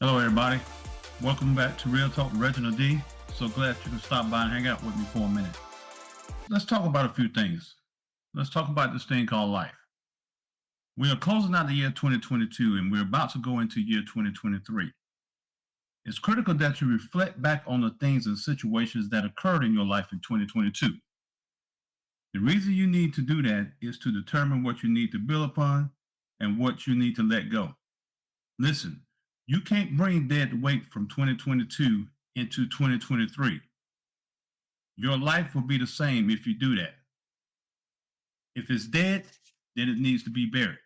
Hello, everybody. Welcome back to Real Talk with Reginald D. So glad you can stop by and hang out with me for a minute. Let's talk about a few things. Let's talk about this thing called life. We are closing out the year 2022 and we're about to go into year 2023. It's critical that you reflect back on the things and situations that occurred in your life in 2022. The reason you need to do that is to determine what you need to build upon and what you need to let go. Listen, you can't bring dead weight from 2022 into 2023. Your life will be the same if you do that. If it's dead, then it needs to be buried.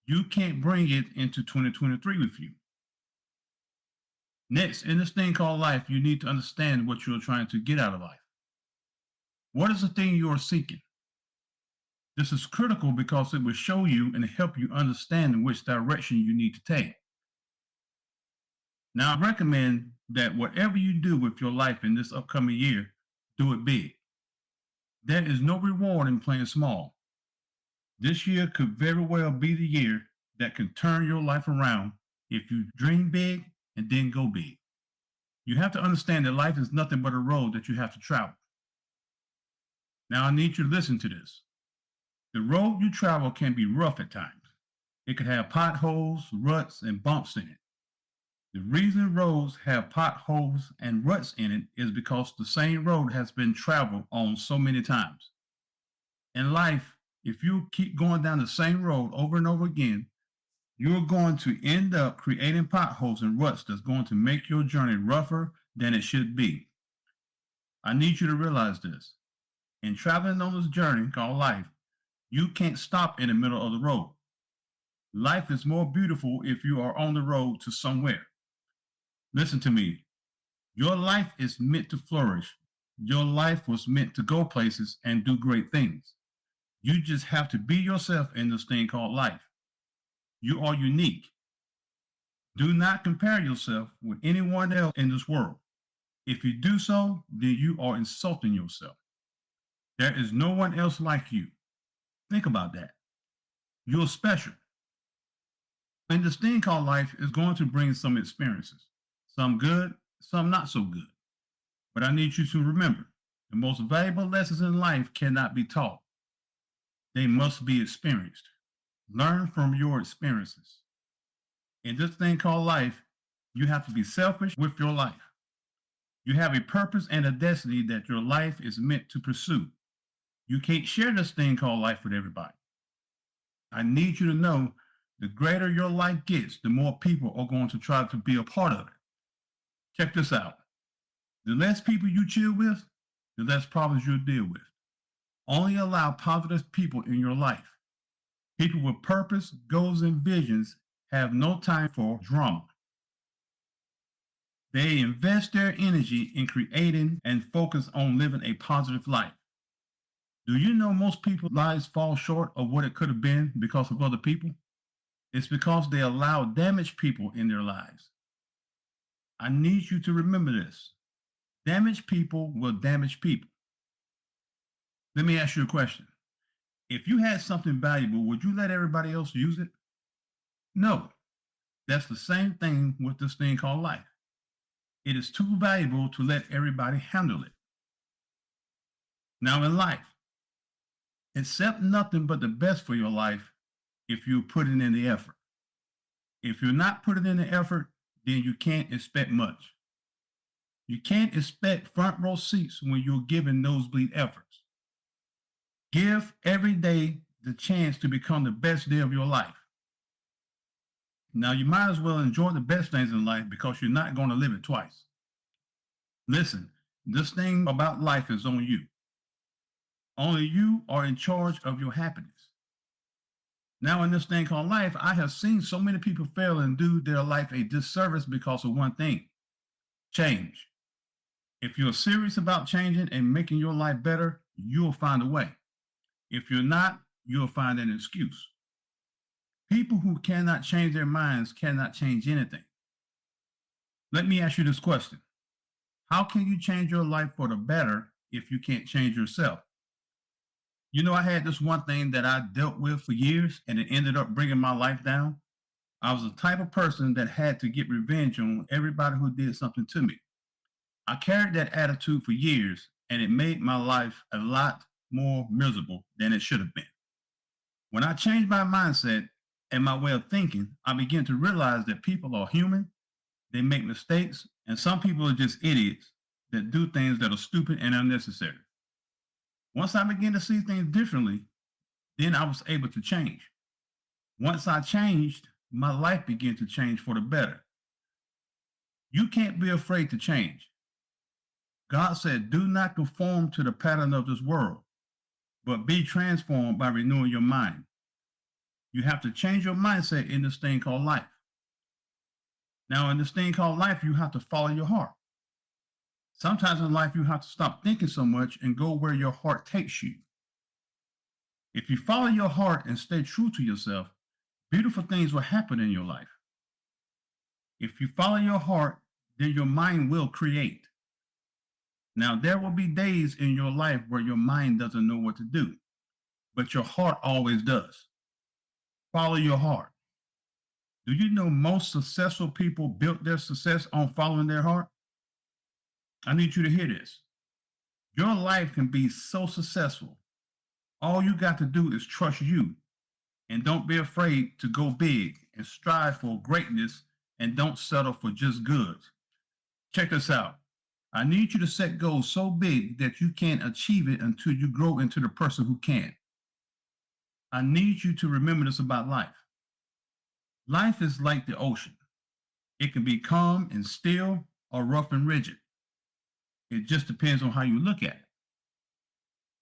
You can't bring it into 2023 with you. Next, in this thing called life, you need to understand what you're trying to get out of life. What is the thing you are seeking? This is critical because it will show you and help you understand in which direction you need to take. Now, I recommend that whatever you do with your life in this upcoming year, do it big. There is no reward in playing small. This year could very well be the year that can turn your life around if you dream big and then go big. You have to understand that life is nothing but a road that you have to travel. Now, I need you to listen to this. The road you travel can be rough at times. It could have potholes, ruts, and bumps in it. The reason roads have potholes and ruts in it is because the same road has been traveled on so many times. In life, if you keep going down the same road over and over again, you're going to end up creating potholes and ruts that's going to make your journey rougher than it should be. I need you to realize this. In traveling on this journey called life, you can't stop in the middle of the road. Life is more beautiful if you are on the road to somewhere. Listen to me. Your life is meant to flourish. Your life was meant to go places and do great things. You just have to be yourself in this thing called life. You are unique. Do not compare yourself with anyone else in this world. If you do so, then you are insulting yourself. There is no one else like you. Think about that. You're special. And this thing called life is going to bring some experiences. Some good, some not so good. But I need you to remember, the most valuable lessons in life cannot be taught. They must be experienced. Learn from your experiences. In this thing called life, you have to be selfish with your life. You have a purpose and a destiny that your life is meant to pursue. You can't share this thing called life with everybody. I need you to know the greater your life gets, the more people are going to try to be a part of it. Check this out. The less people you chill with, the less problems you'll deal with. Only allow positive people in your life. People with purpose, goals, and visions have no time for drama. They invest their energy in creating and focus on living a positive life. Do you know most people's lives fall short of what it could have been because of other people? It's because they allow damaged people in their lives. I need you to remember this. Damaged people will damage people. Let me ask you a question. If you had something valuable, would you let everybody else use it? No. That's the same thing with this thing called life. It is too valuable to let everybody handle it. Now in life, accept nothing but the best for your life if you're putting in the effort. If you're not putting in the effort, then you can't expect much. You can't expect front row seats when you're giving nosebleed efforts. Give every day the chance to become the best day of your life. Now, you might as well enjoy the best things in life because you're not going to live it twice. Listen, this thing about life is on you. Only you are in charge of your happiness. Now, in this thing called life, I have seen so many people fail and do their life a disservice because of one thing: change. If you're serious about changing and making your life better, you'll find a way. If you're not, you'll find an excuse. People who cannot change their minds cannot change anything. Let me ask you this question. How can you change your life for the better if you can't change yourself? You know, I had this one thing that I dealt with for years and it ended up bringing my life down. I was the type of person that had to get revenge on everybody who did something to me. I carried that attitude for years, and it made my life a lot more miserable than it should have been. When I changed my mindset and my way of thinking, I began to realize that people are human, they make mistakes, and some people are just idiots that do things that are stupid and unnecessary. Once I began to see things differently, then I was able to change. Once I changed, my life began to change for the better. You can't be afraid to change. God said, do not conform to the pattern of this world, but be transformed by renewing your mind. You have to change your mindset in this thing called life. Now, in this thing called life, you have to follow your heart. Sometimes in life, you have to stop thinking so much and go where your heart takes you. If you follow your heart and stay true to yourself, beautiful things will happen in your life. If you follow your heart, then your mind will create. Now, there will be days in your life where your mind doesn't know what to do, but your heart always does. Follow your heart. Do you know most successful people built their success on following their heart? I need you to hear this. Your life can be so successful. All you got to do is trust you, and don't be afraid to go big and strive for greatness, and don't settle for just good. Check this out. I need you to set goals so big that you can't achieve it until you grow into the person who can. I need you to remember this about life. Life is like the ocean. It can be calm and still or rough and rigid. It just depends on how you look at it.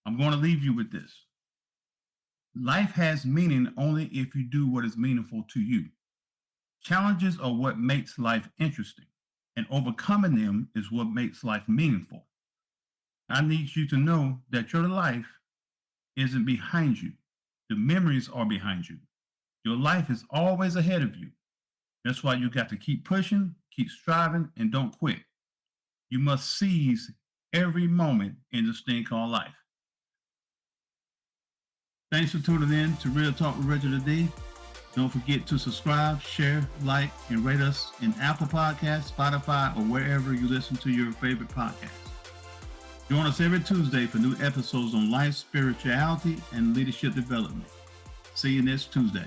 I'm going to leave you with this. Life has meaning only if you do what is meaningful to you. Challenges are what makes life interesting, and overcoming them is what makes life meaningful. I need you to know that your life isn't behind you. The memories are behind you. Your life is always ahead of you. That's why you got to keep pushing, keep striving, and don't quit. You must seize every moment in this thing called life. Thanks for tuning in to Real Talk with Reginald D. Don't forget to subscribe, share, like, and rate us in Apple Podcasts, Spotify, or wherever you listen to your favorite podcasts. Join us every Tuesday for new episodes on life, spirituality, and leadership development. See you next Tuesday.